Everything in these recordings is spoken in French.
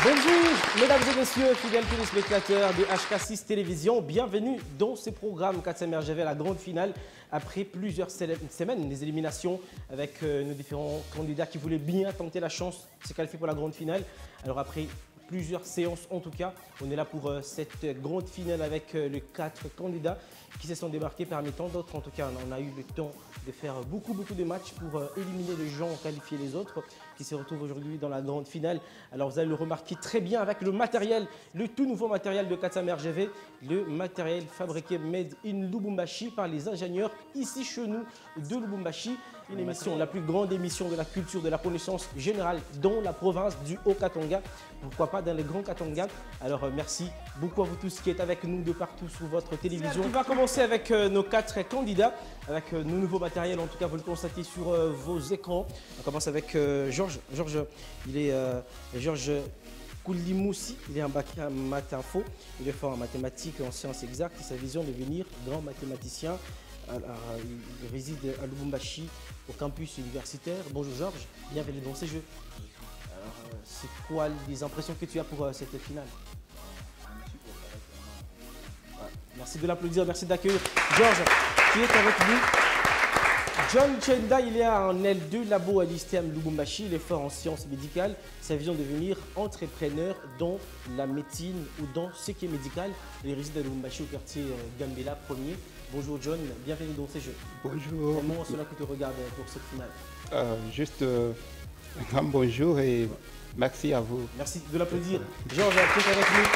Bonjour, mesdames et messieurs, fidèles téléspectateurs de HK6 Télévision. Bienvenue dans ce programme 4 RGV, la grande finale. Après plusieurs semaines, des éliminations avec nos différents candidats qui voulaient bien tenter la chance de se qualifier pour la grande finale. Alors après plusieurs séances en tout cas, on est là pour cette grande finale avec les 4 candidats qui se sont démarqués parmi tant d'autres. En tout cas, on a eu le temps de faire beaucoup de matchs pour éliminer les gens, qualifier les autres qui se retrouvent aujourd'hui dans la grande finale. Alors vous allez le remarquer très bien avec le matériel, le tout nouveau matériel de 4 RGV, le matériel fabriqué made in Lubumbashi par les ingénieurs ici chez nous de Lubumbashi. Une émission, la plus grande émission de la culture, de la connaissance générale dans la province du Haut-Katanga, pourquoi pas dans les grands Katanga. Alors merci beaucoup à vous tous qui êtes avec nous de partout sur votre télévision. On va commencer avec nos 4 candidats, avec nos nouveaux matériels, en tout cas vous le constatez sur vos écrans. On commence avec Georges. Georges, il est Georges Koulimoussi, il est en bac à maths info, il est fort en mathématiques et en sciences exactes et sa vision de devenir grand mathématicien. Alors, il réside à Lubumbashi, au campus universitaire. Bonjour Georges, bienvenue dans ces jeux. Alors, c'est quoi les impressions que tu as pour cette finale? Merci de l'applaudir, merci d'accueillir Georges qui est avec nous. John Chenda, il est en L2 labo à l'ISTEM Lubumbashi, il est fort en sciences médicales. Sa vision de devenir entrepreneur dans la médecine ou dans ce qui est médical. Il réside à Lubumbashi au quartier Gambela 1er. Bonjour John, bienvenue dans ces jeux. Bonjour. Comment cela que tu regardes pour cette finale? Juste un grand bonjour et merci à vous. Merci de l'applaudir. Georges est avec nous.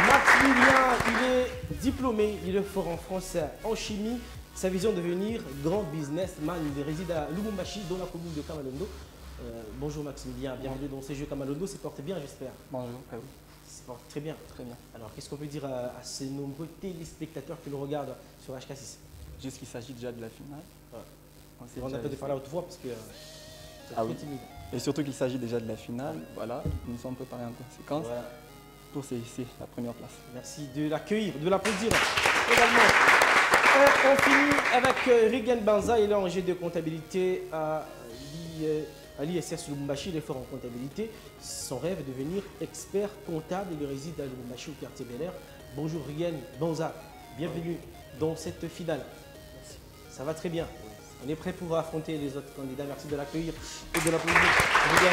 Maximilien, il est diplômé, il est fort en français, en chimie. Sa vision de devenir grand businessman, il réside à Lubumbashi, dans la commune de Kamalondo. Bonjour Maximilien, bienvenue dans ces jeux Kamalondo. Ça porte bien, j'espère. Bonjour, oui. Ça porte très bien. Très bien. Alors, qu'est-ce qu'on peut dire à ces nombreux téléspectateurs qui nous regardent sur HK6? Juste qu'il s'agit déjà de la finale. Ouais. On a peut-être parler à haute voix parce que c'est très timide. Et surtout qu'il s'agit déjà de la finale. Voilà, nous nous sommes préparés en conséquence pour ici, la première place. Merci de l'accueillir, de l'applaudir également. On finit avec Rigen Banza, il est en G de comptabilité à l'ISS Lubumbashi, il est fort en comptabilité. Son rêve est de devenir expert comptable, il réside à Lubumbashi au quartier Bel Air. Bonjour Rigen Banza, bienvenue dans cette finale. Merci. Ça va très bien. On est prêt pour affronter les autres candidats. Merci de l'accueillir et de l'applaudir. Rigen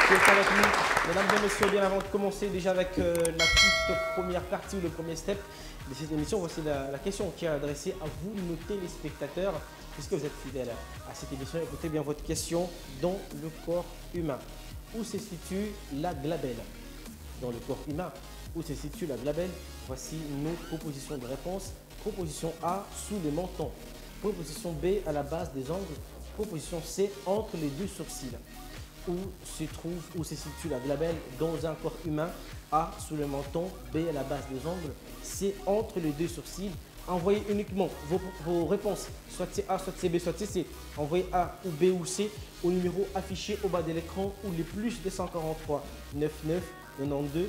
qui est avec nous. Mesdames et messieurs, bien avant de commencer déjà avec la toute première partie ou le premier step de cette émission, voici la question qui est adressée à vous, nos téléspectateurs. Est-ce que vous êtes fidèles à cette émission? Écoutez bien votre question. Dans le corps humain, où se situe la glabelle? Dans le corps humain, où se situe la glabelle? Voici nos propositions de réponse. Proposition A, sous le menton. Proposition B, à la base des ongles. Proposition C, entre les deux sourcils. Où se situe la glabelle dans un corps humain? A, sous le menton. B, à la base des ongles. C, entre les deux sourcils. Envoyez uniquement vos réponses, soit c'est A, soit c'est B, soit c'est C. Envoyez A ou B ou C au numéro affiché au bas de l'écran ou les plus 243 99 92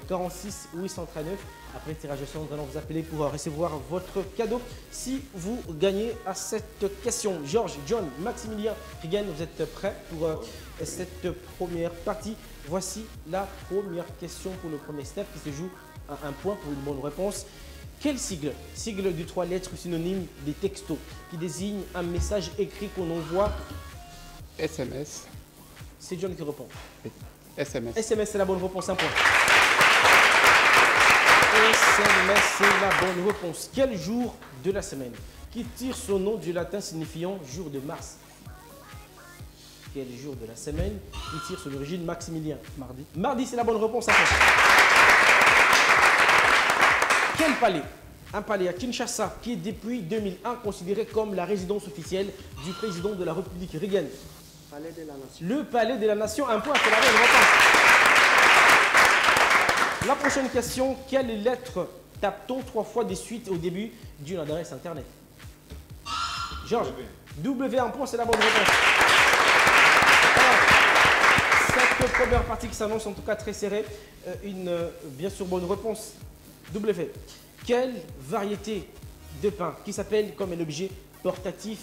46 839. Après le tirage au sort, nous allons vous appeler pour recevoir votre cadeau si vous gagnez à cette question. Georges, John, Maximilien, Rigen, vous êtes prêts pour cette première partie? Voici la première question pour le premier step qui se joue à un point pour une bonne réponse. Quel sigle? Sigle de 3 lettres synonyme des textos qui désigne un message écrit qu'on envoie. SMS. C'est John qui répond. SMS. SMS, c'est la bonne réponse, un point. SMS, c'est la bonne réponse. Quel jour de la semaine qui tire son nom du latin signifiant jour de Mars? Quel jour de la semaine qui tire son origine? Maximilien? Mardi. Mardi, c'est la bonne réponse, un point. Quel palais? Un palais à Kinshasa qui est depuis 2001 considéré comme la résidence officielle du président de la République, Rigen. Palais de la Nation. Le palais de la Nation, un point, c'est la bonne réponse. La prochaine question, quelle lettre tape-t-on 3 fois de suite au début d'une adresse internet? Georges? W, un point, c'est la bonne réponse. Alors, cette première partie qui s'annonce en tout cas très serrée, bien sûr bonne réponse. W. Quelle variété de pain qui s'appelle comme un objet portatif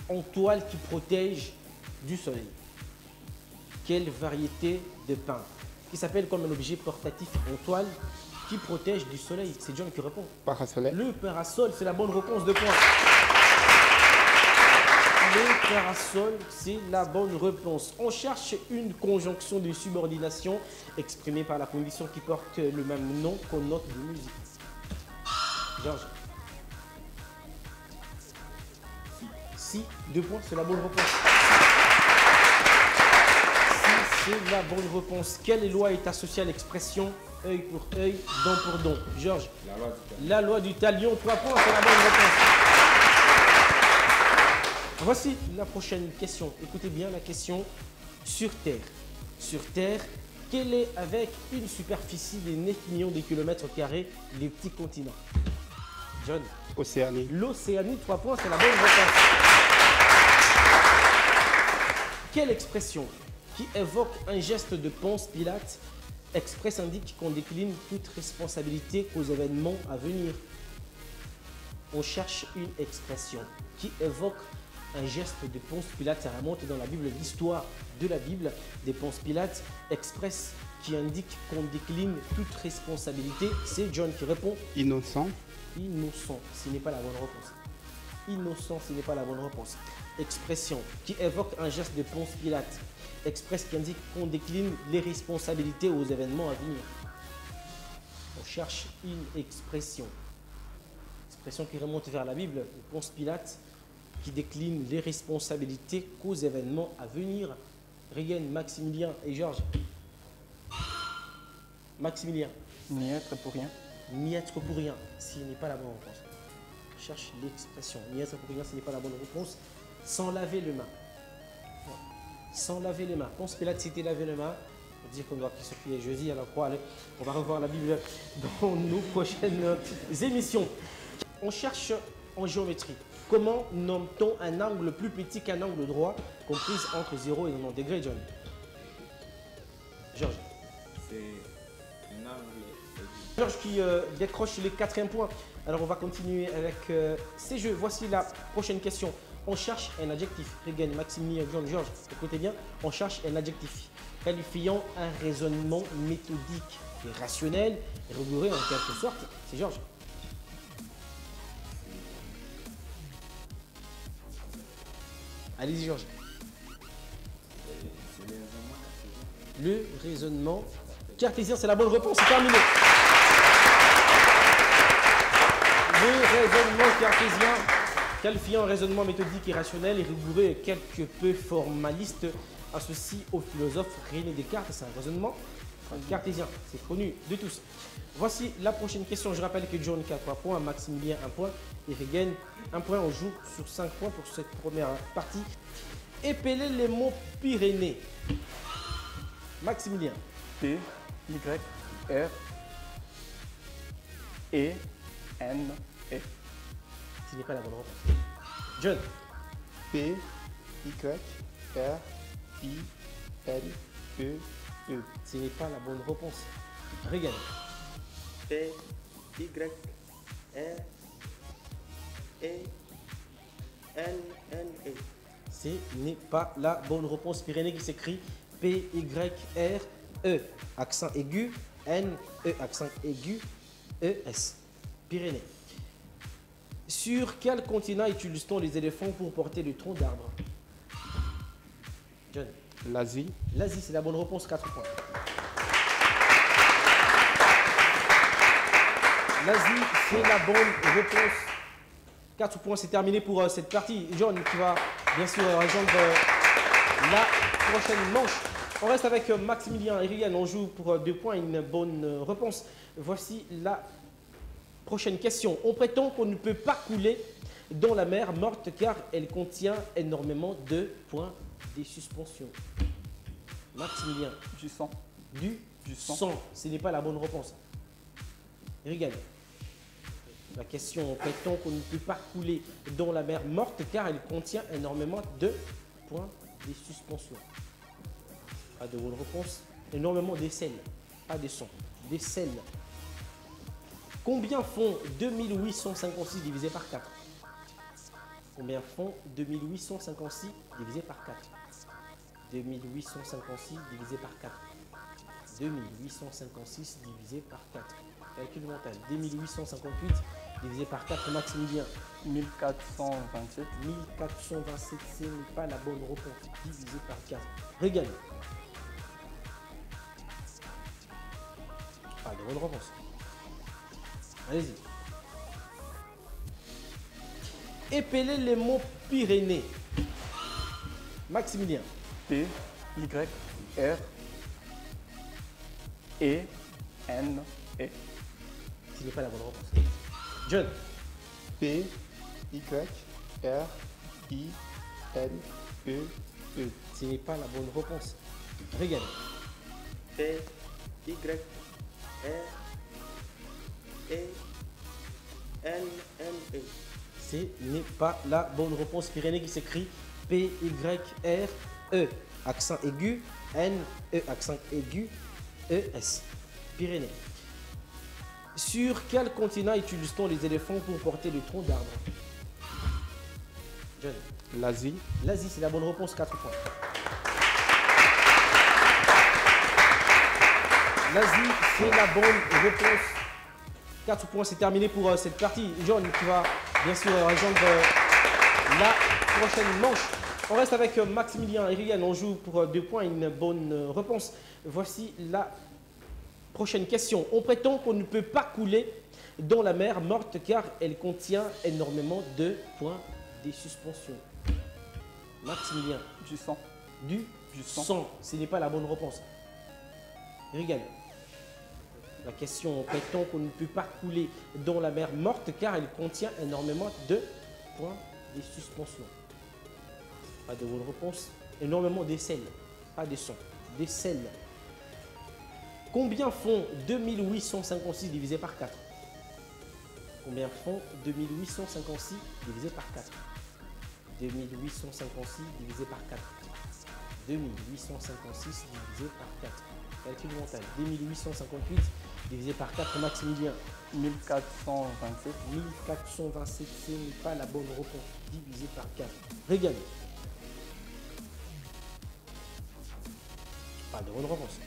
en toile qui protège du soleil? Quelle variété de pain qui s'appelle comme un objet portatif en toile qui protège du soleil? C'est John qui répond. Parasolaire. Le parasol, c'est la bonne réponse, 2 points. Le parasol, c'est la bonne réponse. On cherche une conjonction de subordination exprimée par la condition qui porte le même nom qu'aux notes de musique. Georges. Si, 2 points, c'est la bonne réponse. Si, c'est la bonne réponse. Quelle loi est associée à l'expression œil pour œil, dent pour dent? Georges. La loi du talion, 3 points, c'est la bonne réponse. Voici la prochaine question. Écoutez bien la question sur Terre. Sur Terre, quel est, avec une superficie de 9 millions de kilomètres carrés, les petits continents? John. Océanie. L'Océanie, 3 points, c'est la bonne réponse. Quelle expression qui évoque un geste de Ponce Pilate express indique qu'on décline toute responsabilité aux événements à venir? On cherche une expression qui évoque un geste de Ponce Pilate, ça remonte dans la Bible, l'histoire de la Bible des Ponce Pilate, express qui indique qu'on décline toute responsabilité. C'est John qui répond. Innocent. Innocent, ce n'est pas la bonne réponse. Innocent, ce n'est pas la bonne réponse. Expression qui évoque un geste de Ponce Pilate, express qui indique qu'on décline les responsabilités aux événements à venir. On cherche une expression. Expression qui remonte vers la Bible, de Ponce Pilate, qui décline les responsabilités qu'aux événements à venir. Regan, Maximilien et Georges. Maximilien. N'y être pour rien. N'y être pour rien, ce n'est pas la bonne réponse. Je cherche l'expression. N'y être pour rien, ce n'est pas la bonne réponse. Sans laver les mains. Sans laver les mains. Ponce Pilate s'était lavé les mains. On dit qu'on doit qu'il se fie jeudi, alors quoi, allez, on va revoir la Bible dans nos prochaines émissions. On cherche en géométrie. Comment nomme-t-on un angle plus petit qu'un angle droit, comprise entre 0 et 90 degrés, John? Georges. C'est un angle. Georges qui décroche les 4e points. Alors on va continuer avec ces jeux. Voici la prochaine question. On cherche un adjectif. Regan, Maximilien, John, Georges, écoutez bien. On cherche un adjectif qualifiant un raisonnement méthodique et rationnel et rigoureux en quelque sorte. C'est Georges. Allez-y, Georges. Le raisonnement cartésien, c'est la bonne réponse, c'est terminé. Le raisonnement cartésien, qualifiant un raisonnement méthodique et rationnel et rigoureux et quelque peu formaliste, associe au philosophe René Descartes. C'est un raisonnement cartésien, c'est connu de tous. Voici la prochaine question. Je rappelle que John a 3 points, Maximilien 1 point et Regan 1 point. On joue sur 5 points pour cette première partie. Épelez les mots Pyrénées. Maximilien. P, Y, R, E, N, E. Ce n'est pas la bonne réponse. John. P, Y, R, I, N, E, E. Ce n'est pas la bonne réponse. Regan. P, Y, R, E, N, N, E. Ce n'est pas la bonne réponse. Pyrénées qui s'écrit P-Y-R-E. Accent aigu, N-E. Accent aigu, E-S. Pyrénées. Sur quel continent utilise-t-on les éléphants pour porter le tronc d'arbre? John. L'Asie. L'Asie, c'est la bonne réponse, 4 points. L'Asie, c'est la bonne réponse. 4 points, c'est terminé pour cette partie. John, qui va bien sûr rejoindre la prochaine manche. On reste avec Maximilien et Ryan. On joue pour 2 points, une bonne réponse. Voici la prochaine question. On prétend qu'on ne peut pas couler dans la mer morte car elle contient énormément de points de suspension. Maximilien. Du sang. Du sang. Ce n'est pas la bonne réponse. Ryan. La question, prétend qu'on ne peut pas couler dans la mer morte car elle contient énormément de points de suspension. Pas de bonne réponse. Énormément d'essais, pas de sang. Des sels. Combien font 2856 divisé par 4? Combien font 2856 divisé par 4? 2856 divisé par 4. 2856 divisé par 4. Calcul mental. 2858 divisé par 4. Maximilien. 1427. 1427, ce n'est pas la bonne réponse. Divisé par 4. Regan. Pas de bonne réponse. Allez-y. Épelez les mots Pyrénées. Maximilien. P, Y, R, E, N, E. Ce n'est pas la bonne réponse. John. P, Y, R, I, N, E, E. Ce n'est pas la bonne réponse. Regan. P, Y, R, E, N, E. Ce n'est pas la bonne réponse. Pyrénées qui s'écrit P-Y-R-E. Accent aigu, N-E. Accent aigu, E-S. Pyrénées. Sur quel continent utilise-t-on les éléphants pour porter le tronc d'arbre? John. L'Asie. L'Asie, c'est la bonne réponse, 4 points. L'Asie, c'est la bonne réponse. 4 points, c'est terminé pour cette partie. John qui va bien sûr rejoindre la prochaine manche. On reste avec Maximilien et Rian. On joue pour 2 points, une bonne réponse. Voici la prochaine question. On prétend qu'on ne peut pas couler dans la mer morte car elle contient énormément de points de suspension. Maximilien. Du sang. Du sang. Ce n'est pas la bonne réponse. Rigan. La question, prétend qu'on ne peut pas couler dans la mer morte car elle contient énormément de points de suspension. Pas de bonne réponse. Énormément de sel. Pas de sang. Des sels. Combien font 2856 divisé par 4? Combien font 2856 divisé par 4? 2856 divisé par 4. 2856 divisé par 4. Calcul mental. 2858 divisé par 4. Maximilien. 1427. 1427, ce n'est pas la bonne réponse. Divisé par 4. Regan. Pas de bonne réponse.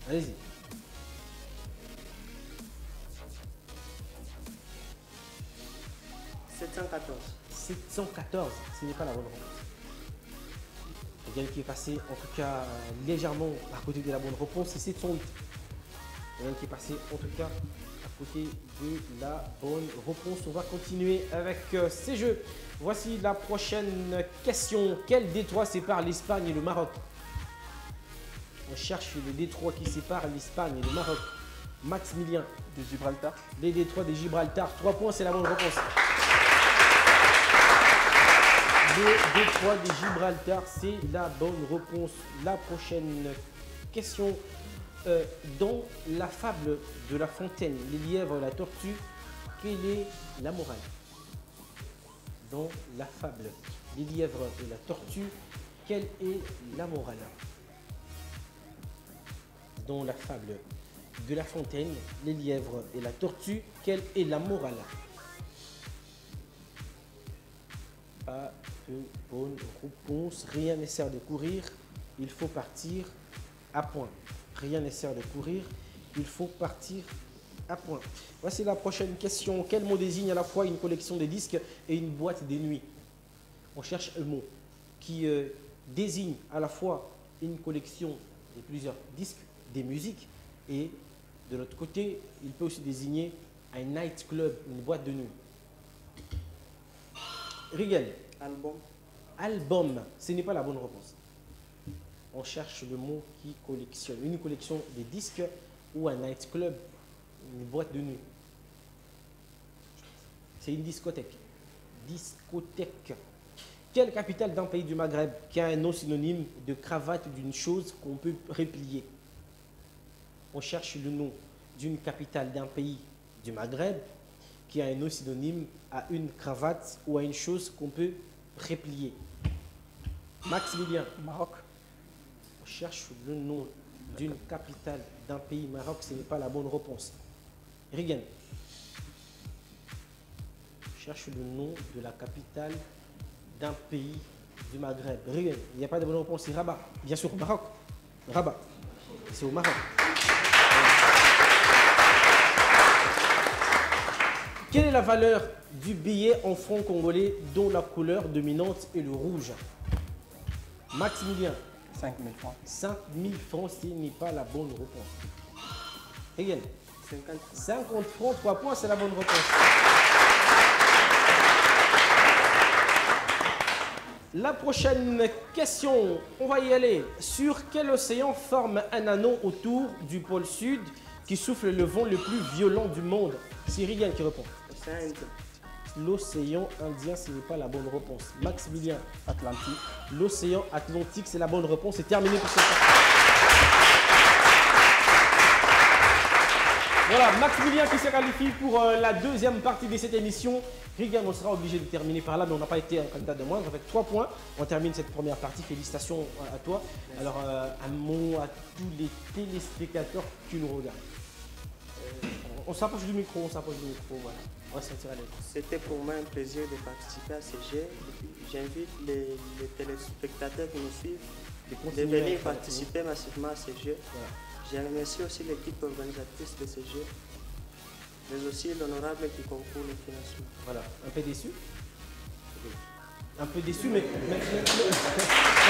Allez-y. 714. 714, ce n'est pas la bonne réponse. Regan qui est passé en tout cas légèrement à côté de la bonne réponse, c'est 708. Regan qui est passé en tout cas à côté de la bonne réponse. On va continuer avec ces jeux. Voici la prochaine question. Quel détroit sépare l'Espagne et le Maroc? On cherche le détroit qui sépare l'Espagne et le Maroc. Maximilien. De Gibraltar. Les détroits de Gibraltar. 3 points, c'est la bonne réponse. Le détroit de Gibraltar, c'est la bonne réponse. La prochaine question. Dans la fable de La Fontaine, les lièvres et la tortue, quelle est la morale? Dans la fable, les lièvres et la tortue, quelle est la morale? Dans la fable de La Fontaine, les lièvres et la tortue, quelle est la morale? Pas de bonne réponse. Rien ne sert de courir, il faut partir à point. Rien ne sert de courir, il faut partir à point. Voici la prochaine question. Quel mot désigne à la fois une collection de disques et une boîte de nuit? On cherche un mot qui désigne à la fois une collection de plusieurs disques, des musiques, et de l'autre côté, il peut aussi désigner un night club, une boîte de nuit. Rigel. Album. Album, ce n'est pas la bonne réponse. On cherche le mot qui collectionne. Une collection de disques ou un night club, une boîte de nuit. C'est une discothèque. Discothèque. Quelle capitale d'un pays du Maghreb qui a un nom synonyme de cravate d'une chose qu'on peut replier? On cherche le nom d'une capitale d'un pays du Maghreb qui a un nom synonyme à une cravate ou à une chose qu'on peut replier. Maximilien. Maroc. On cherche le nom d'une capitale d'un pays Maroc, ce n'est pas la bonne réponse. Rigan. On cherche le nom de la capitale d'un pays du Maghreb. Rigan. Il n'y a pas de bonne réponse, c'est Rabat. Bien sûr, Maroc. Rabat. C'est au Maroc. Quelle est la valeur du billet en francs congolais dont la couleur dominante est le rouge? Maximilien. 5 000 francs. 5 000 francs, ce n'est pas la bonne réponse. Hegel. 50 francs. 50 francs, 3 points, c'est la bonne réponse. La prochaine question, on va y aller. Sur quel océan forme un anneau autour du pôle sud qui souffle le vent le plus violent du monde? C'est Rigan qui répond. C'est Indien. L'océan Indien, ce n'est pas la bonne réponse. Maximilien. Atlantique. L'océan Atlantique, c'est la bonne réponse. C'est terminé pour cette partie. Voilà, Maximilien qui se qualifie pour la deuxième partie de cette émission. Rigan, on sera obligé de terminer par là, mais on n'a pas été un candidat de moindre. Avec 3 points, on termine cette première partie. Félicitations à toi. Alors, un mot à tous les téléspectateurs qui nous regardent. On s'approche du micro, voilà. On va se sentir à l'aise. C'était pour moi un plaisir de participer à ce jeu. J'invite les téléspectateurs qui nous suivent de venir participer massivement à ce jeu. Voilà. Je remercie aussi l'équipe organisatrice de ce jeu, mais aussi l'honorable qui concourt le financement. Voilà, un peu déçu. Un peu déçu, mais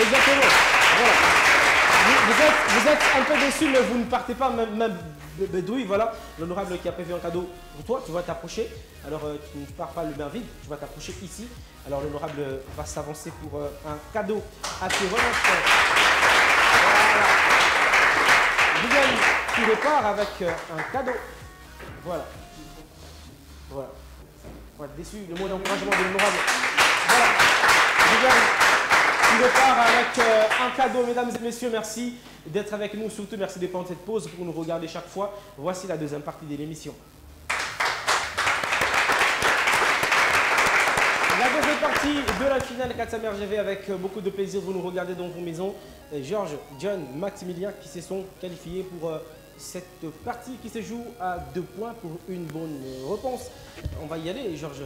exactement. Voilà. Vous êtes un peu déçu, mais vous ne partez pas même bedouille. Voilà, l'honorable qui a prévu un cadeau pour toi. Tu vas t'approcher. Alors, tu ne pars pas le main vide. Tu vas t'approcher ici. Alors, l'honorable va s'avancer pour un cadeau à tes remerciements. Voilà. Tu repars avec un cadeau. Voilà. Voilà. Voilà, déçu, le mot d'encouragement de l'honorable. Voilà. Tu repars avec un cadeau, mesdames et messieurs. Merci d'être avec nous. Surtout, merci de prendre cette pause pour nous regarder chaque fois. Voici la deuxième partie de l'émission. La deuxième partie de la finale 4 GV avec beaucoup de plaisir. Vous nous regardez dans vos maisons. Georges, John, Maximilien qui se sont qualifiés pour cette partie qui se joue à 2 points pour une bonne réponse. On va y aller, Georges.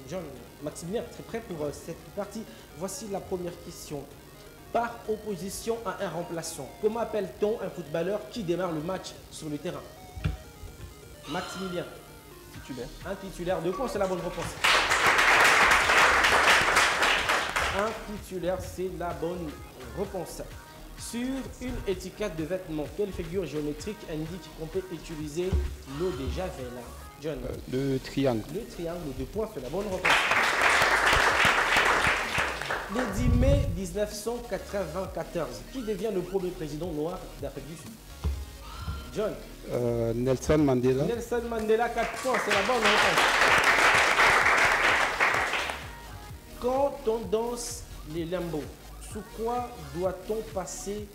John, Maximilien, très prêt pour cette partie. Voici la première question. Par opposition à un remplaçant, comment appelle-t-on un footballeur qui démarre le match sur le terrain? Maximilien. Titulaire. Un titulaire, 2 points, c'est la bonne réponse. Un titulaire, c'est la bonne réponse. Sur une étiquette de vêtements, quelle figure géométrique indique qu'on peut utiliser l'eau de Javel? John. Le triangle. Le triangle, 2 points, c'est la bonne réponse. Le 10 mai 1994, qui devient le premier président noir d'Afrique du Sud? John. Nelson Mandela. Nelson Mandela, 4 points, c'est la bonne réponse. Quand on danse les limbo, sous quoi doit-on passer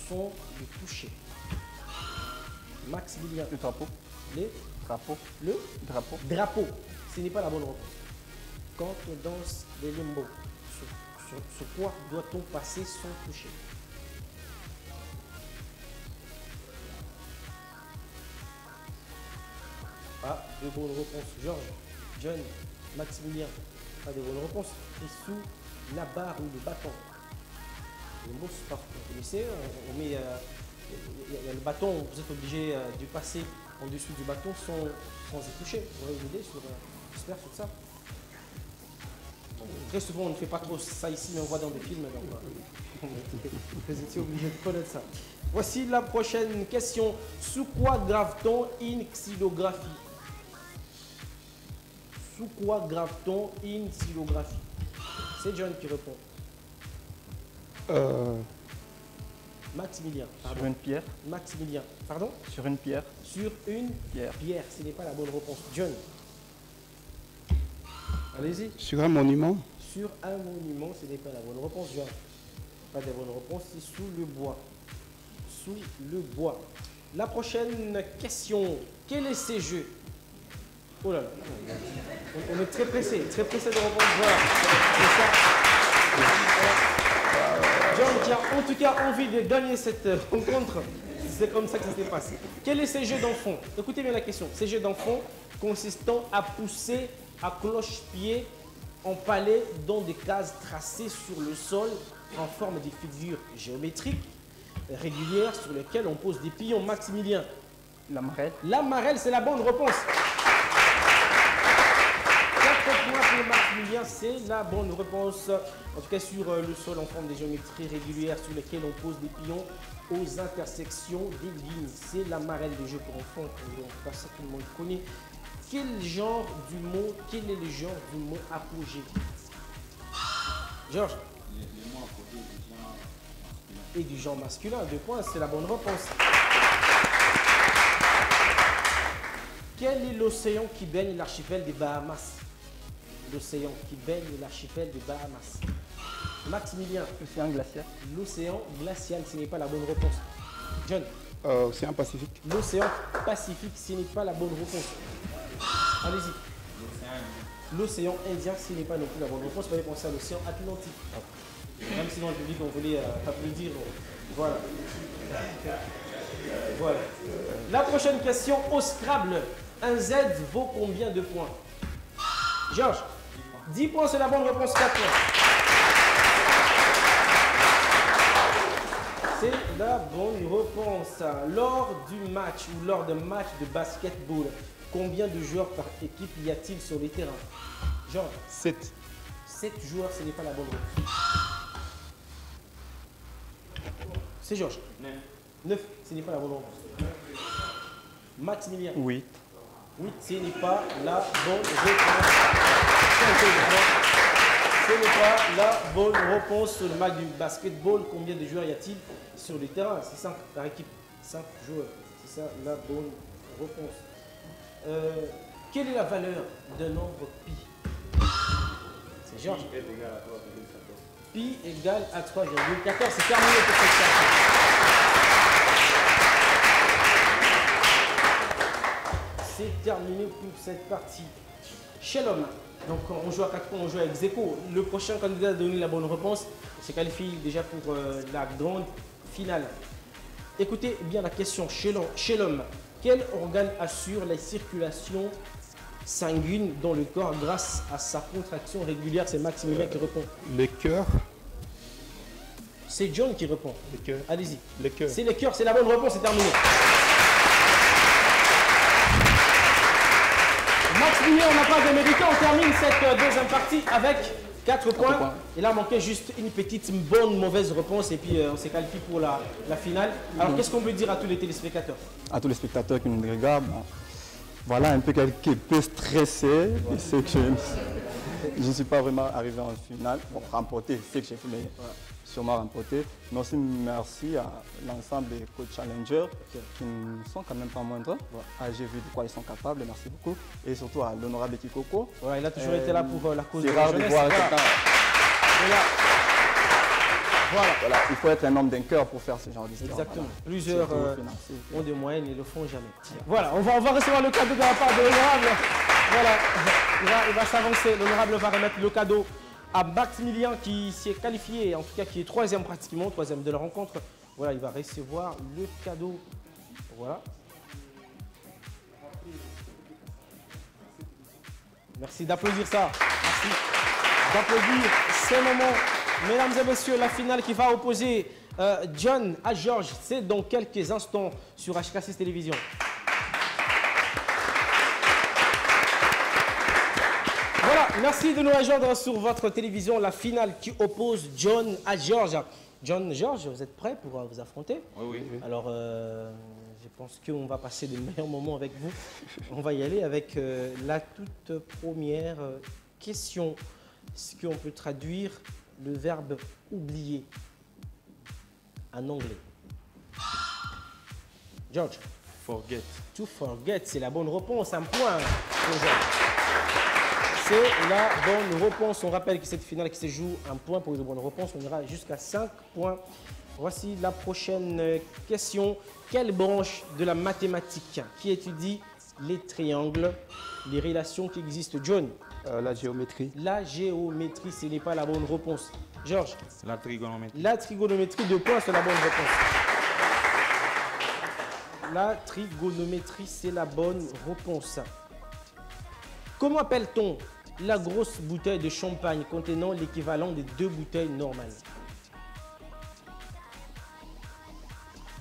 sans le toucher? Maximilien. Le drapeau. Les Drapeau. Le Drapeau. drapeau. Ce n'est pas la bonne réponse. Quand on danse les limbo, sur quoi doit-on passer sans toucher? Ah, de bonnes réponses. Georges, John, Maximilien. Pas de bonnes réponses. C'est sous la barre ou le bâton. Le limbo, c'est pas vous connaissez. On met, il y a le bâton, vous êtes obligé de passer en dessous du bâton sans y toucher. Vous aurez une idée sur, j'espère, sur ça. Très souvent, on ne fait pas trop ça ici, mais on voit dans des films. Donc, vous étiez obligé de connaître ça. Voici la prochaine question. Sous quoi grave-t-on une xylographie? Sous quoi grave-t-on une xylographie? C'est John qui répond. Maximilien. Pardon. Sur une pierre. Maximilien. Pardon? Sur une pierre. Sur une Pierre. pierre. Ce n'est pas la bonne réponse. John. Allez-y. Sur un monument. Sur un monument, ce n'est pas la bonne réponse, John. Pas de bonne réponse, c'est sous le bois. Sous le bois. La prochaine question. Quel est ce jeu? Oh là là. On est très pressé de répondre. Voilà. C'est ça. John qui a en tout cas envie de gagner cette rencontre. C'est comme ça que ça se passe. Quel est ce jeu d'enfant? Écoutez bien la question. Ce jeu d'enfant consistant à pousser à cloche-pied en palais dans des cases tracées sur le sol en forme de figures géométriques. régulière sur lesquelles on pose des pions. Maximilien. La marelle. La marelle, c'est la bonne réponse. 4 points pour Maximilien, c'est la bonne réponse. En tout cas, sur le sol en forme des géométries régulières sur lesquelles on pose des pions aux intersections des lignes. C'est la marelle de jeu pour enfants, pas ça tout le monde connaît. Quel est le genre du mot apogée? Georges. Les mots apogée du genre masculin. Et du genre masculin, 2 points, c'est la bonne réponse. Quel est l'océan qui baigne l'archipel des Bahamas? L'océan qui baigne l'archipel des Bahamas. Maximilien. L'océan glacial. L'océan glacial, ce n'est pas la bonne réponse. John. Océan Pacifique. L'océan Pacifique, ce n'est pas la bonne réponse. Allez-y. L'océan Indien, ce n'est pas non plus la bonne réponse. Il fallait penser à l'océan Atlantique. Même si dans le public, on voulait applaudir. Voilà. Voilà. La prochaine question, au Scrabble, un Z vaut combien de points? Georges. 10 points, c'est la bonne réponse. 4 points. C'est la bonne réponse. Lors du match ou lors d'un match de basketball, combien de joueurs par équipe y a-t-il sur les terrains? Georges. 7. 7 joueurs, ce n'est pas la bonne réponse. C'est Georges. 9, ce n'est pas la bonne réponse. Maximilien. 8. 8, ce n'est pas la bonne réponse. Ce n'est pas la bonne réponse sur le match du basketball. Combien de joueurs y a-t-il sur le terrain? C'est 5 par équipe. 5 joueurs. C'est ça la bonne réponse. Quelle est la valeur d'un nombre pi? C'est Georges. Pi égale à 3,14. C'est terminé pour cette partie. C'est terminé pour cette partie. Chez l'homme, donc on joue à 4 points, on joue avec Zeko. Le prochain candidat a donné la bonne réponse, se qualifie déjà pour la grande finale. Écoutez bien la question. Chez l'homme, quel organe assure la circulation sanguine dans le corps grâce à sa contraction régulière? C'est Maximilien qui répond. Le cœur. C'est John qui répond. Le cœur. Allez-y. Le cœur. C'est le cœur, c'est la bonne réponse, c'est terminé. Maximilien, on n'a pas de médicaments, on termine cette deuxième partie avec 4 points. Et là, il manquait juste une petite bonne mauvaise réponse et puis on s'est qualifié pour la finale. Alors, qu'est-ce qu'on peut dire à tous les téléspectateurs? À tous les spectateurs qui nous regardent, voilà un peu quelqu'un peu stressé. Je sais que je ne suis pas vraiment arrivé en finale. Bon, remporter, c'est que j'ai fait, mais sûrement remporter. Mais aussi merci à l'ensemble des coachs challengers qui ne sont quand même pas moindres. J'ai vu de quoi ils sont capables, merci beaucoup. Et surtout à l'honorable Kikoko. Voilà, il a toujours été là pour la cause de c'est la rare de jeunesse. voir Voilà. Voilà, il faut être un homme d'un cœur pour faire ce genre d'histoire. Exactement. Voilà. Plusieurs Surtout financier. ont des moyens et ne le font jamais. Voilà, on va recevoir le cadeau de la part de l'honorable. Voilà, il va s'avancer. L'honorable va remettre le cadeau à Maximilien qui s'est qualifié, en tout cas qui est 3e pratiquement, 3e de la rencontre. Voilà, il va recevoir le cadeau. Voilà. Merci d'applaudir ça. Merci d'applaudir ce moment. Mesdames et messieurs, la finale qui va opposer John à Georges, c'est dans quelques instants sur HK6 Télévision. Voilà, merci de nous rejoindre sur votre télévision, la finale qui oppose John à Georges. John, Georges, vous êtes prêts pour vous affronter? Oui, oui. Alors, je pense qu'on va passer de meilleurs moments avec vous. On va y aller avec la toute première question. Est-ce qu'on peut traduire le verbe oublier en anglais? George. Forget. To forget, c'est la bonne réponse. Un point pour George. C'est la bonne réponse. On rappelle que cette finale qui se joue un point pour les bonnes réponses. On ira jusqu'à 5 points. Voici la prochaine question. Quelle branche de la mathématique qui étudie les triangles, les relations qui existent? John. La géométrie. La géométrie, ce n'est pas la bonne réponse. Georges. La trigonométrie. La trigonométrie, 2 points, c'est la bonne réponse. La trigonométrie, c'est la bonne réponse. Comment appelle-t-on la grosse bouteille de champagne contenant l'équivalent des 2 bouteilles normales?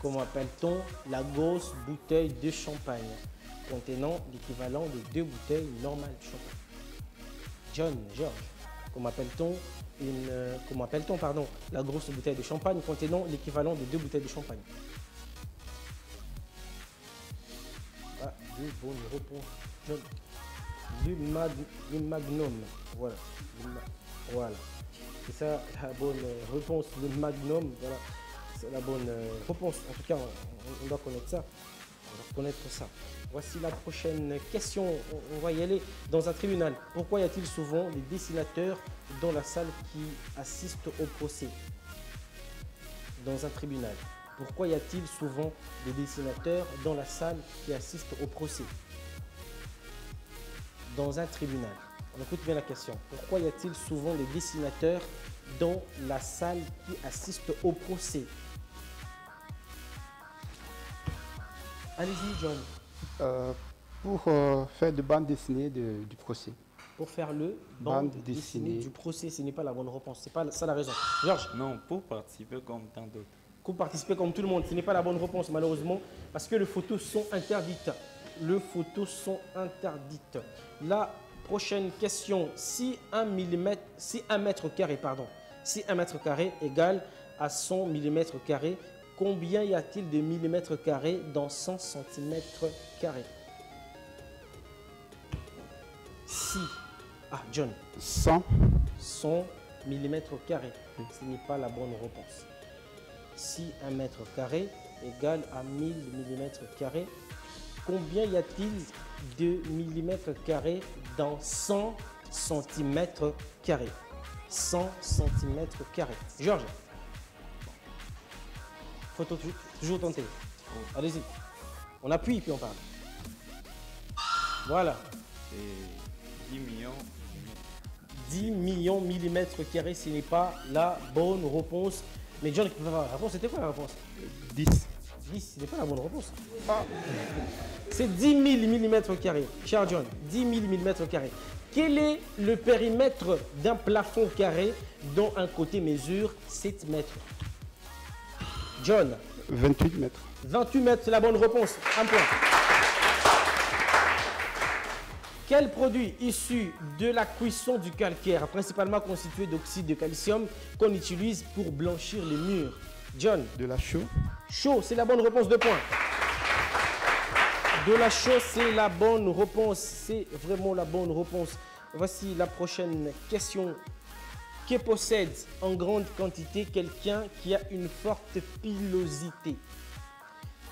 Comment appelle-t-on la grosse bouteille de champagne contenant l'équivalent de 2 bouteilles normales de champagne? John, George, comment appelle-t-on la grosse bouteille de champagne contenant l'équivalent de 2 bouteilles de champagne? Ah, 2 bonnes réponses. John. Le magnum. Voilà. Voilà. C'est ça la bonne réponse. Le magnum. Voilà. C'est la bonne réponse. En tout cas, on doit connaître ça. On doit connaître ça. Voici la prochaine question. On va y aller dans un tribunal. Pourquoi y a-t-il souvent des dessinateurs dans la salle qui assistent au procès? Dans un tribunal. Pourquoi y a-t-il souvent des dessinateurs dans la salle qui assistent au procès? Dans un tribunal. On écoute bien la question. Pourquoi y a-t-il souvent des dessinateurs dans la salle qui assistent au procès? Allez-y, John. Pour faire de bandes dessinées du procès. Pour faire le bande dessinée du procès, ce n'est pas la bonne réponse. Ce n'est pas ça la raison. Georges. Non, pour participer comme tant d'autres. Pour participer comme tout le monde, ce n'est pas la bonne réponse malheureusement parce que les photos sont interdites. Les photos sont interdites. La prochaine question, si un mètre carré égale à 100 mm carrés, combien y a-t-il de millimètres carrés dans 100 cm carrés? Si, John. 100 mm carrés, ce n'est pas la bonne réponse. Si 1 mètre carré égale à 1000 mm carrés, combien y a-t-il de millimètres carrés dans 100 cm carrés? 100 cm carrés. Georges, faut toujours tenter. Allez-y. On appuie puis on parle. Voilà. C'est 10 millions. 10 millions de millimètres carrés, ce n'est pas la bonne réponse. Mais John, la réponse, c'était quoi la réponse? 10. 10, ce n'est pas la bonne réponse. C'est 10 000 mm carrés. Cher John, 10 000 mm carrés. Quel est le périmètre d'un plafond carré dont un côté mesure 7 mètres? John. 28 mètres. 28 mètres, c'est la bonne réponse. Un point. Quel produit issu de la cuisson du calcaire, principalement constitué d'oxyde de calcium, qu'on utilise pour blanchir les murs? John. De la chaux. Chaux, c'est la bonne réponse, 2 points. De la chaux, c'est la bonne réponse. C'est vraiment la bonne réponse. Voici la prochaine question. Que possède en grande quantité quelqu'un qui a une forte pilosité?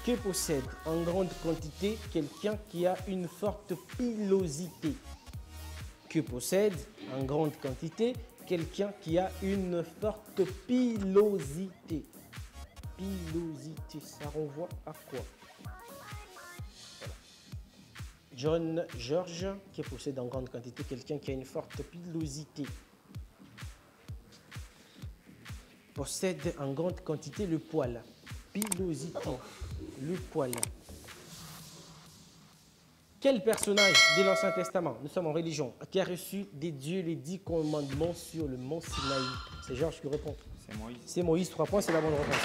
Que possède en grande quantité quelqu'un qui a une forte pilosité? Que possède en grande quantité quelqu'un qui a une forte pilosité? Pilosité, ça renvoie à quoi? John, George, qui possède en grande quantité quelqu'un qui a une forte pilosité. Possède en grande quantité le poil. Pilosité, le poil. Quel personnage de l'Ancien Testament, nous sommes en religion, qui a reçu des dieux les 10 commandements sur le mont Sinaï? C'est Georges qui répond. C'est Moïse. C'est Moïse, 3 points, c'est la bonne réponse.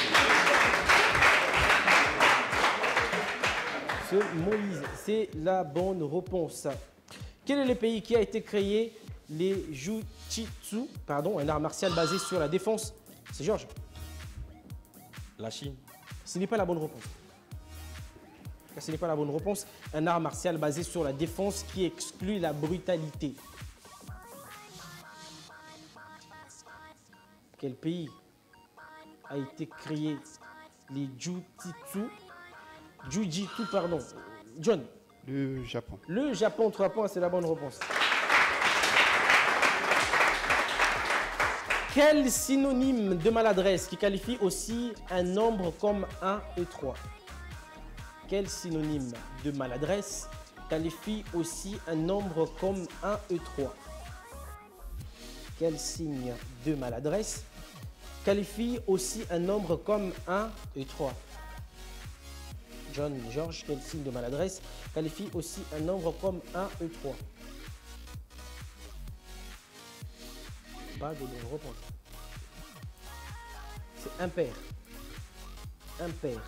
C'est Moïse, c'est la bonne réponse. Quel est le pays qui a été créé les Jujitsu, un art martial basé sur la défense? C'est Georges. La Chine. Ce n'est pas la bonne réponse. Ce n'est pas la bonne réponse. Un art martial basé sur la défense qui exclut la brutalité. Quel pays a été créé les Jujitsu, pardon. John. Le Japon. Le Japon, 3 points, c'est la bonne réponse. Quel synonyme de maladresse qui qualifie aussi un nombre comme 1 et 3? Quel synonyme de maladresse qualifie aussi un nombre comme 1 et 3? Quel signe de maladresse qualifie aussi un nombre comme 1 et 3? John, George, quel signe de maladresse qualifie aussi un nombre comme 1 et 3? Pas de bonne réponse. C'est impair. Impair.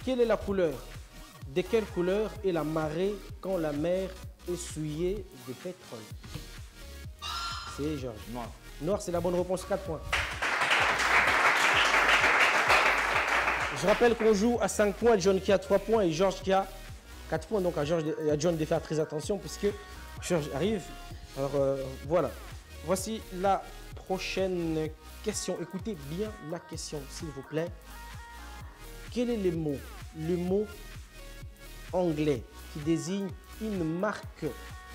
Quelle est la couleur? De quelle couleur est la marée quand la mer est souillée de pétrole? C'est Georges. Noir. Noir, c'est la bonne réponse, 4 points. Je rappelle qu'on joue à 5 points, John qui a 3 points et Georges qui a 4 points. Donc à John de faire très attention puisque Georges arrive. Alors voilà. Voici la prochaine question. Écoutez bien la question, s'il vous plaît. Quel est le mot anglais qui désigne une marque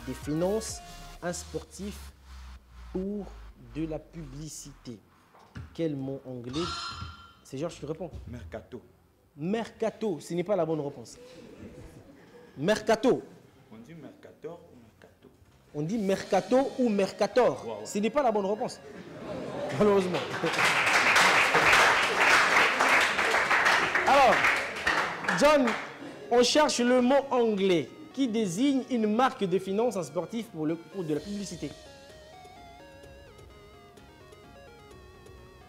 des finances, un sportif ou de la publicité? Quel mot anglais? C'est Georges qui répond. Mercato. Mercato, ce n'est pas la bonne réponse. Mercato. On dit mercator ou mercato? On dit mercato ou mercator. Wow. Ce n'est pas la bonne réponse. Malheureusement. Alors, John, on cherche le mot anglais qui désigne une marque de finance en sportif pour de la publicité.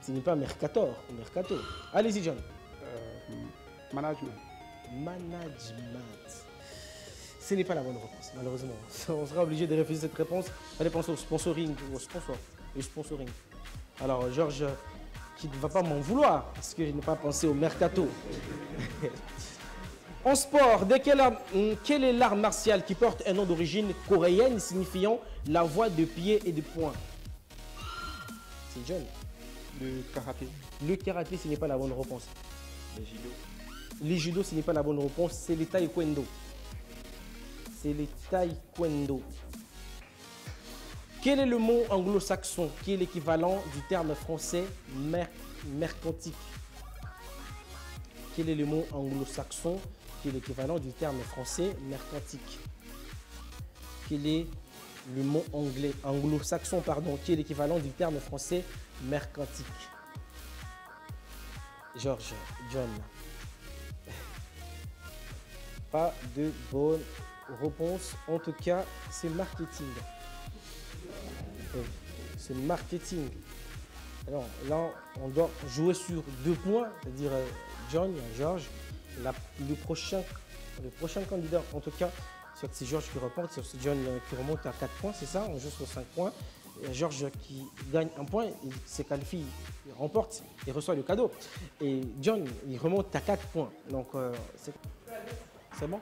Ce n'est pas mercator ou mercato. Allez-y, John. Management. Management. Ce n'est pas la bonne réponse, malheureusement. On sera obligé de refuser cette réponse. Allez penser au sponsoring, le sponsoring. Alors, Georges, qui ne va pas m'en vouloir, parce que je n'ai pas pensé au mercato. En sport, quel est l'art martial qui porte un nom d'origine coréenne signifiant la voie de pied et de poing? C'est John. Le karaté. Le karaté, ce n'est pas la bonne réponse. Le judo. Le judo, ce n'est pas la bonne réponse, c'est le taekwondo. C'est le taekwondo. Quel est le mot anglo-saxon qui est l'équivalent du terme français mercantique? Quel est le mot anglo-saxon qui est l'équivalent du terme français mercantique? Quel est le mot anglo-saxon qui est l'équivalent du terme français mercantique? Georges, John. Pas de bonne réponse. En tout cas, c'est marketing. C'est marketing. Alors là, on doit jouer sur 2 points, c'est-à-dire John et Georges. Le prochain candidat, en tout cas, c'est Georges qui remonte, c'est John qui remonte à 4 points, c'est ça? On joue sur 5 points. Georges qui gagne 1 point, il se qualifie, il remporte, il reçoit le cadeau. Et John, il remonte à 4 points. Donc, c'est bon?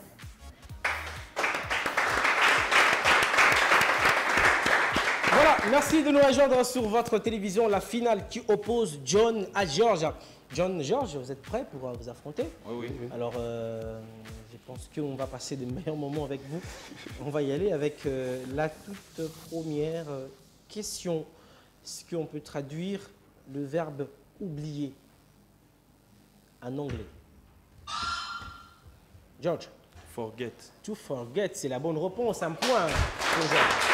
Voilà, merci de nous rejoindre sur votre télévision, la finale qui oppose John à Georges. John, Georges, vous êtes prêts pour vous affronter? Oui, oui. Alors, je pense qu'on va passer de meilleurs moments avec vous. On va y aller avec la toute première question. Est-ce qu'on peut traduire le verbe oublier en anglais? George. Forget. To forget, c'est la bonne réponse. 1 point pour George.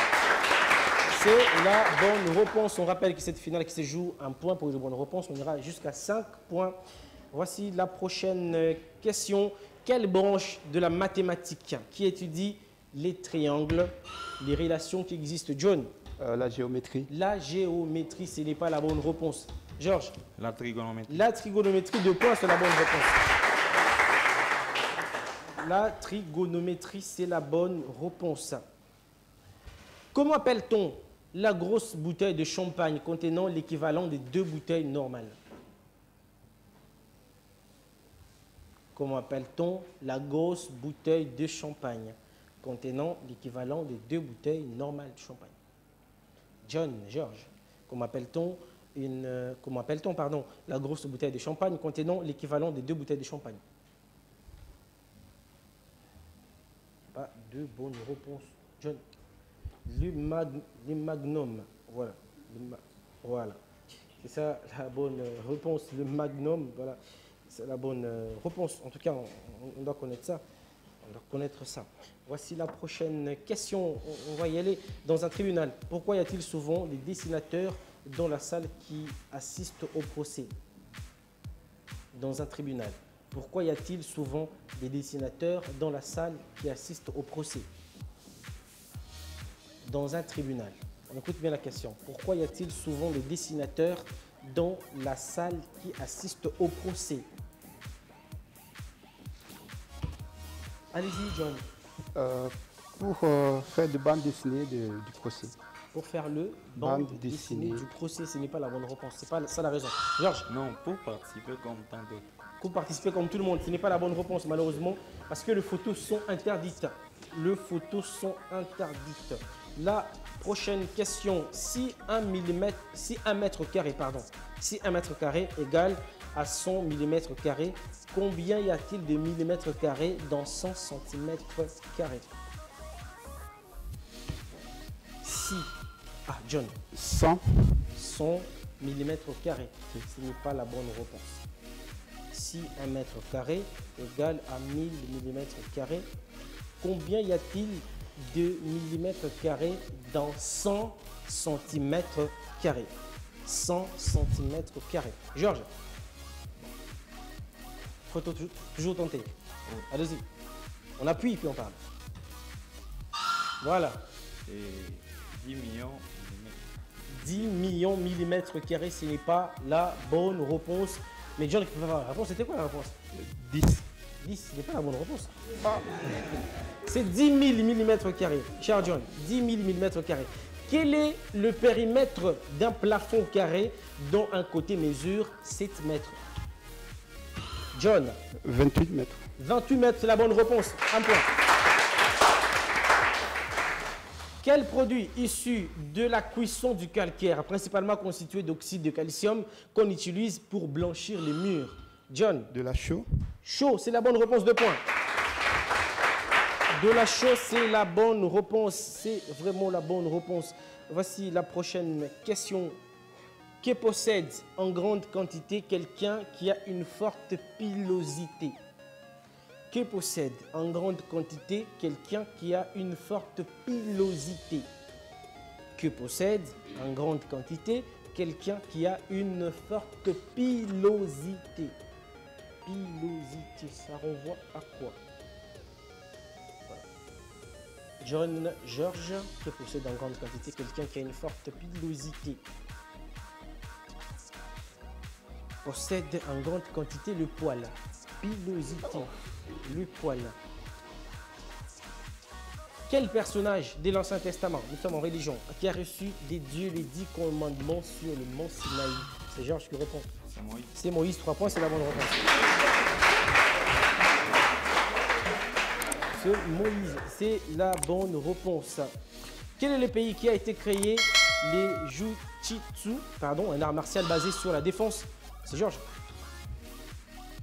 C'est la bonne réponse. On rappelle que cette finale qui se joue 1 point pour une bonne réponse. On ira jusqu'à 5 points. Voici la prochaine question. Quelle branche de la mathématique qui étudie les triangles, les relations qui existent? John. La géométrie. La géométrie, ce n'est pas la bonne réponse. Georges. La trigonométrie. La trigonométrie, 2 points, c'est la bonne réponse. La trigonométrie, c'est la bonne réponse. Comment appelle-t-on la grosse bouteille de champagne contenant l'équivalent des 2 bouteilles normales? Comment appelle-t-on la grosse bouteille de champagne contenant l'équivalent des 2 bouteilles normales de champagne? John, Georges, comment appelle-t-on la grosse bouteille de champagne contenant l'équivalent des 2 bouteilles de champagne? Pas de bonne réponse. John. Le magnum. Voilà. Voilà. C'est ça la bonne réponse. Le magnum. Voilà. C'est la bonne réponse. En tout cas, on doit connaître ça. On doit connaître ça. Voici la prochaine question. On va y aller dans un tribunal. Pourquoi y a-t-il souvent des dessinateurs dans la salle qui assistent au procès? Dans un tribunal. Pourquoi y a-t-il souvent des dessinateurs dans la salle qui assistent au procès? Dans un tribunal. On écoute bien la question. Pourquoi y a-t-il souvent des dessinateurs dans la salle qui assistent au procès? Allez-y, John. Pour faire de bande dessinée du procès. Pour faire le bande dessinée du procès, ce n'est pas la bonne réponse. C'est pas ça la raison. Georges. Non, pour participer comme tant d'autres. Pour participer comme tout le monde, ce n'est pas la bonne réponse malheureusement parce que les photos sont interdites. Les photos sont interdites. La prochaine question, si un mètre carré égale à 100 mm carrés, combien y a-t-il de millimètres carrés dans 100 cm carrés? Si, John. 100 mm carrés, ce n'est pas la bonne réponse. Si 1 mètre carré égale à 1000 mm carrés, combien y a-t-il de millimètres carrés dans 100 cm carrés? 100 cm carrés. Georges, il faut toujours tenter. Allez-y. On appuie puis on parle. Voilà. Et 10 millions de 10 millions de millimètres carrés, ce n'est pas la bonne réponse. Mais John, la réponse, c'était quoi la réponse? 10. 10, ce n'est pas la bonne réponse. C'est 10 000 mm carrés. Cher John, 10 000 mm carrés. Quel est le périmètre d'un plafond carré dont un côté mesure 7 mètres? John. 28 mètres. 28 mètres, c'est la bonne réponse. Un point. Quel produit issu de la cuisson du calcaire, principalement constitué d'oxyde de calcium, qu'on utilise pour blanchir les murs? John. De la chaux. Chaux, c'est la bonne réponse, 2 points. De la chaux, c'est la bonne réponse. C'est vraiment la bonne réponse. Voici la prochaine question. Que possède en grande quantité quelqu'un qui a une forte pilosité? Que possède en grande quantité quelqu'un qui a une forte pilosité? Que possède en grande quantité quelqu'un qui a une forte pilosité? Pilosité, ça renvoie à quoi? John, Georges, que possède en grande quantité quelqu'un qui a une forte pilosité? Possède en grande quantité le poil. Pilosité, le poil. Quel personnage de l'Ancien Testament, nous sommes en religion, qui a reçu des dieux les 10 commandements sur le mont Sinaï? C'est Georges qui répond. C'est Moïse. C'est Moïse, 3 points, c'est la bonne réponse. C'est Moïse, c'est la bonne réponse. Quel est le pays qui a été créé les Jiu-Jitsu, un art martial basé sur la défense? C'est Georges.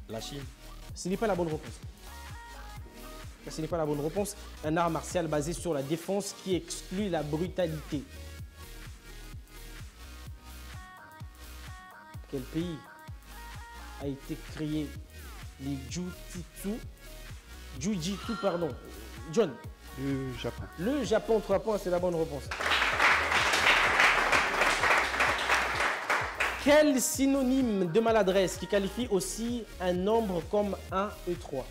La Chine. Ce n'est pas la bonne réponse. Ce n'est pas la bonne réponse. Un art martial basé sur la défense qui exclut la brutalité. Quel pays a été créé les Jiu-Jitsu, pardon. John. Le Japon. Le Japon, 3 points, c'est la bonne réponse. Quel synonyme de maladresse qui qualifie aussi un nombre comme 1 et 3?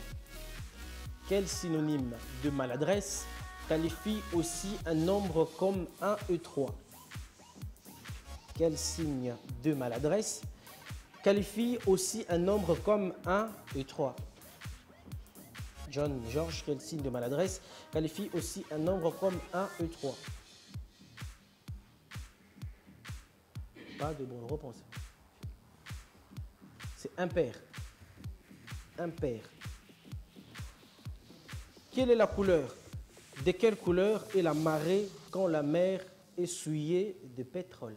Quel synonyme de maladresse qualifie aussi un nombre comme 1 et 3? Quel signe de maladresse qualifie aussi un nombre comme 1 et 3? John, Georges, quel signe de maladresse qualifie aussi un nombre comme 1 et 3? Pas de bonne réponse. C'est impair. Impair. Quelle est la couleur? De quelle couleur est la marée quand la mer est souillée de pétrole?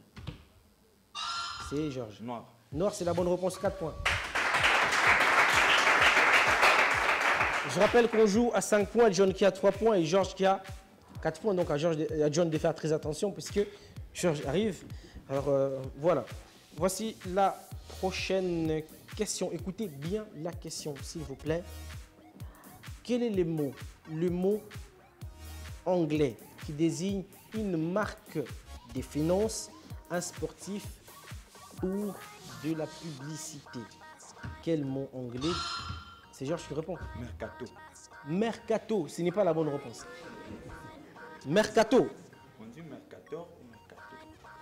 C'est Georges. Noir. Noir, c'est la bonne réponse, 4 points. Je rappelle qu'on joue à 5 points, John qui a 3 points et Georges qui a 4 points. Donc à John de faire très attention puisque Georges arrive. Alors voilà. Voici la prochaine question. Écoutez bien la question, s'il vous plaît. Quel est le mot anglais qui désigne une marque de finance, un sportif ou de la publicité? Quel mot anglais? C'est Georges qui répond. Mercato. Mercato, ce n'est pas la bonne réponse. Mercato. On dit Mercator ou Mercato?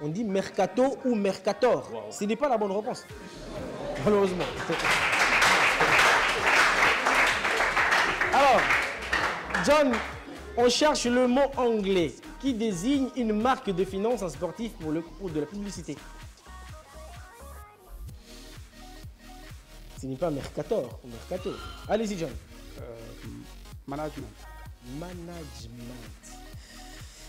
On dit mercato ou mercator. Wow. Ce n'est pas la bonne réponse. Malheureusement. Alors, John, on cherche le mot anglais qui désigne une marque de finance en sportif pour de la publicité. Ce n'est pas Mercator ou Mercato. Allez-y, John. Management. Management.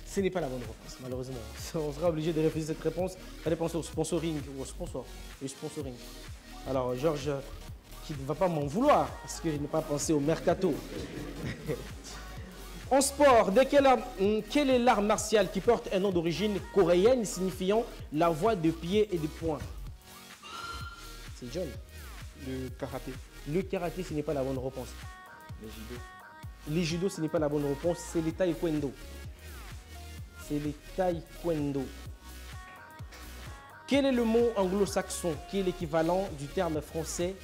Ce n'est pas la bonne réponse, malheureusement. On sera obligé de refuser cette réponse. Allez penser au sponsoring ou au sponsor. Le sponsoring. Alors, Georges, qui ne va pas m'en vouloir parce que je n'ai pas pensé au Mercato. En sport, quel est l'art martial qui porte un nom d'origine coréenne signifiant la voie de pied et de poing? C'est John. Le karaté. Le karaté, ce n'est pas la bonne réponse. Le judo. Les judo, ce n'est pas la bonne réponse, c'est les taekwondo. C'est les taekwondo. Quel est le mot anglo-saxon qui est l'équivalent du terme français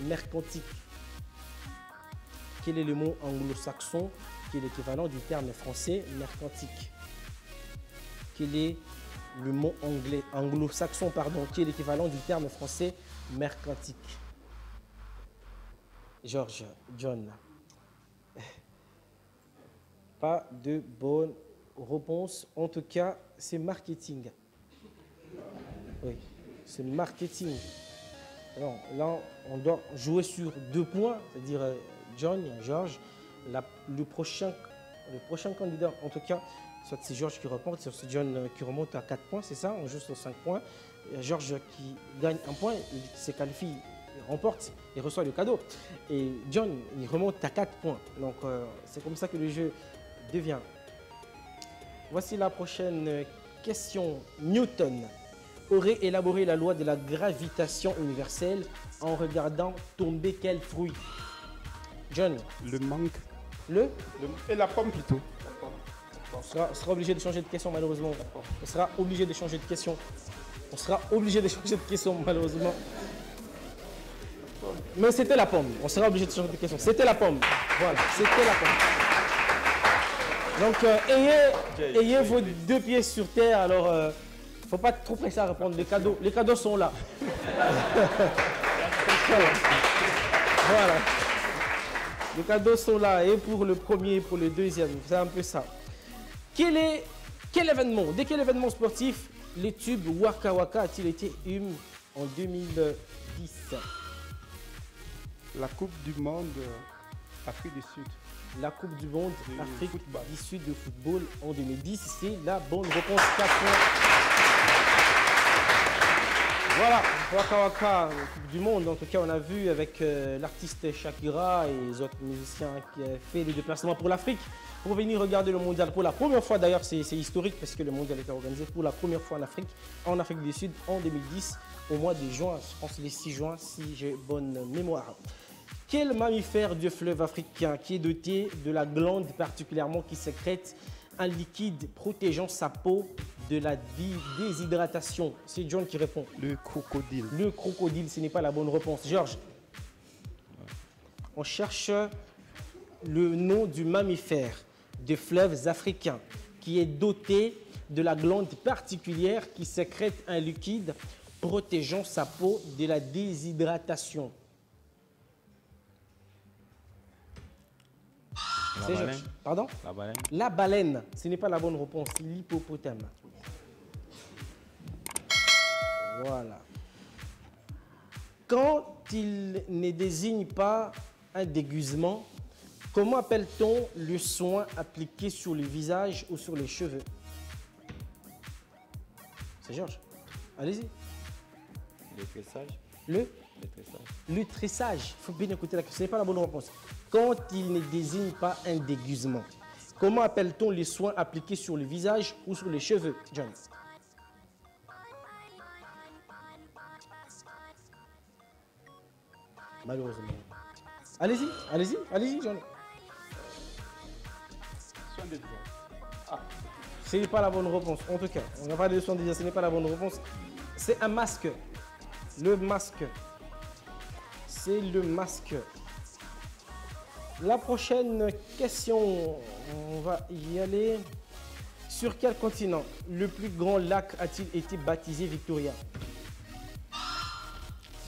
mercantique? Quel est le mot anglo-saxon qui est l'équivalent du terme français mercantique? Quel est le mot anglo-saxon qui est l'équivalent du terme français mercantique? Georges, John. Pas de bonne réponse. En tout cas, c'est marketing. Oui, c'est marketing. Alors, là, on doit jouer sur 2 points, c'est-à-dire John et Georges. Le prochain candidat, en tout cas, soit c'est Georges qui remonte, soit c'est John qui remonte à 4 points, c'est ça, on joue sur 5 points. Georges qui gagne 1 point, il se qualifie, il remporte, il reçoit le cadeau. Et John, il remonte à 4 points. Donc, c'est comme ça que le jeu devient. Voici la prochaine question. Newton aurait élaboré la loi de la gravitation universelle en regardant tomber quel fruit? John. Le mangue. Et la pomme plutôt. On sera obligé de changer de question malheureusement. On sera obligé de changer de question. Malheureusement. Mais c'était la pomme. On sera obligé de changer de question. C'était la pomme. Voilà, c'était la pomme. Donc, ayez vos 2 pieds sur terre. Alors, il ne faut pas trop presser à répondre. Les cadeaux sont là. Voilà. Les cadeaux sont là. Et pour le premier, pour le deuxième. C'est un peu ça. De quel événement sportif les tubes Waka Waka a-t-il été hymne en 2010? La Coupe du Monde Afrique du Sud. La Coupe du Monde Afrique du Sud de football en 2010. C'est la bonne réponse. 4 points. Voilà, Waka Waka, Coupe du Monde. En tout cas, on a vu avec l'artiste Shakira et les autres musiciens qui ont fait le déplacement pour l'Afrique pour venir regarder le mondial pour la première fois. D'ailleurs, c'est historique parce que le mondial était organisé pour la première fois en Afrique du Sud en 2010, au mois de juin, je pense le 6 juin, si j'ai bonne mémoire. Quel mammifère du fleuve africain qui est doté de la glande particulièrement qui sécrète un liquide protégeant sa peau de la déshydratation? C'est John qui répond. Le crocodile. Le crocodile, ce n'est pas la bonne réponse. Georges, on cherche le nom du mammifère des fleuves africains qui est doté de la glande particulière qui sécrète un liquide protégeant sa peau de la déshydratation. La baleine. Pardon? La baleine. La baleine, ce n'est pas la bonne réponse, l'hippopotame. Voilà. Quand il ne désigne pas un déguisement, comment appelle-t-on le soin appliqué sur le visage ou sur les cheveux? C'est Georges. Allez-y. Le tressage. Le tressage. Le tressage. Il faut bien écouter la question. Ce n'est pas la bonne réponse. Quand il ne désigne pas un déguisement, comment appelle-t-on les soins appliqués sur le visage ou sur les cheveux, John? Malheureusement. Allez-y, John. Soin des visage. Ce n'est pas la bonne réponse. En tout cas, on n'a pas de soin de visage, ce n'est pas la bonne réponse. C'est un masque. Le masque. C'est le masque. La prochaine question, on va y aller. Sur quel continent le plus grand lac a-t-il été baptisé Victoria?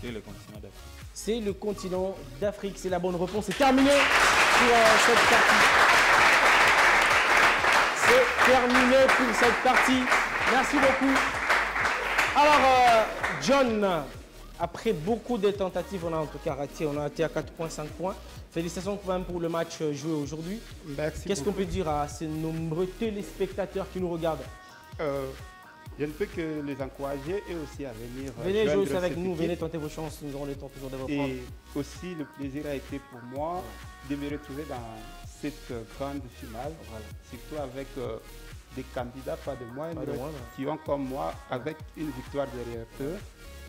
C'est le continent d'Afrique. C'est le continent d'Afrique. C'est la bonne réponse. C'est terminé pour cette partie. C'est terminé pour cette partie. Merci beaucoup. Alors, John, après beaucoup de tentatives, on a en tout cas raté. On a été à 4,5 points. Félicitations quand même pour le match joué aujourd'hui. Qu'est-ce qu'on peut dire à ces nombreux téléspectateurs qui nous regardent? Je ne peux que les encourager et aussi à venir. Venez jouer aussi avec nous, venez tenter vos chances, nous aurons le temps toujours de vous prendre. Et aussi, le plaisir a été pour moi de me retrouver dans cette grande finale, surtout avec des candidats, pas de moi, qui ont comme moi, avec une victoire derrière eux.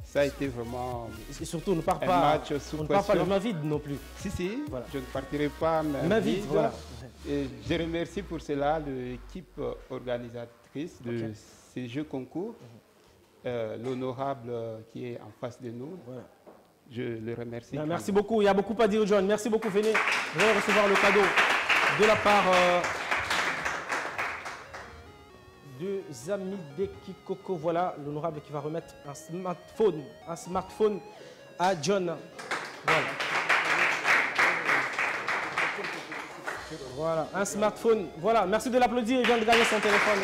Ça a été vraiment et surtout, on ne part un pas, match sous on ne part pas pression. le main vide non plus. Si, voilà. Je ne partirai pas main vide. Voilà. Et je remercie pour cela l'équipe organisatrice de ces Jeux concours, l'honorable qui est en face de nous. Voilà. Je le remercie. Merci beaucoup. Il y a beaucoup à dire, John. Merci beaucoup. Venez recevoir le cadeau de la part de Zamide Kikoko. Voilà, l'honorable qui va remettre un smartphone à John. Voilà, un smartphone. Voilà, merci de l'applaudir. Il vient de gagner son téléphone.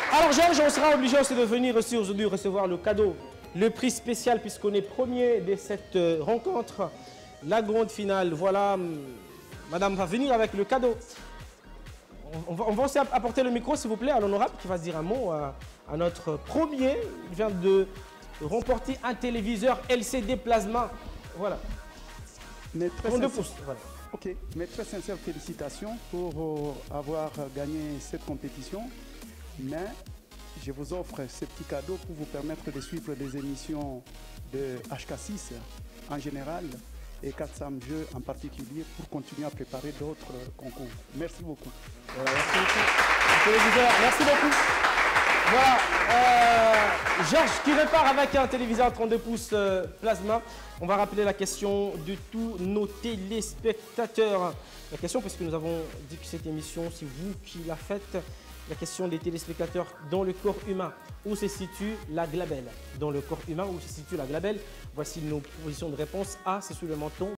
Alors, Georges, on sera obligé aussi de venir aussi aujourd'hui recevoir le cadeau, le prix spécial, puisqu'on est premier de cette rencontre, la grande finale. Voilà, madame va venir avec le cadeau. On va aussi apporter le micro, s'il vous plaît, à l'honorable qui va se dire un mot à notre premier. Il vient de remporter un téléviseur LCD Plasma. Voilà. 32 pouces. Voilà. Ok, mes très sincères félicitations pour avoir gagné cette compétition. Mais je vous offre ce petit cadeau pour vous permettre de suivre les émissions de HK6 en général et 400 Jeux en particulier pour continuer à préparer d'autres concours. Merci beaucoup. Merci beaucoup. Merci beaucoup. Voilà, Georges qui repart avec un téléviseur 32 pouces plasma. On va rappeler la question de tous nos téléspectateurs. La question, parce que nous avons dit que cette émission, c'est vous qui la faites. La question des téléspectateurs, dans le corps humain, où se situe la glabelle? Dans le corps humain, où se situe la glabelle? Voici nos propositions de réponse. A, c'est sous le menton.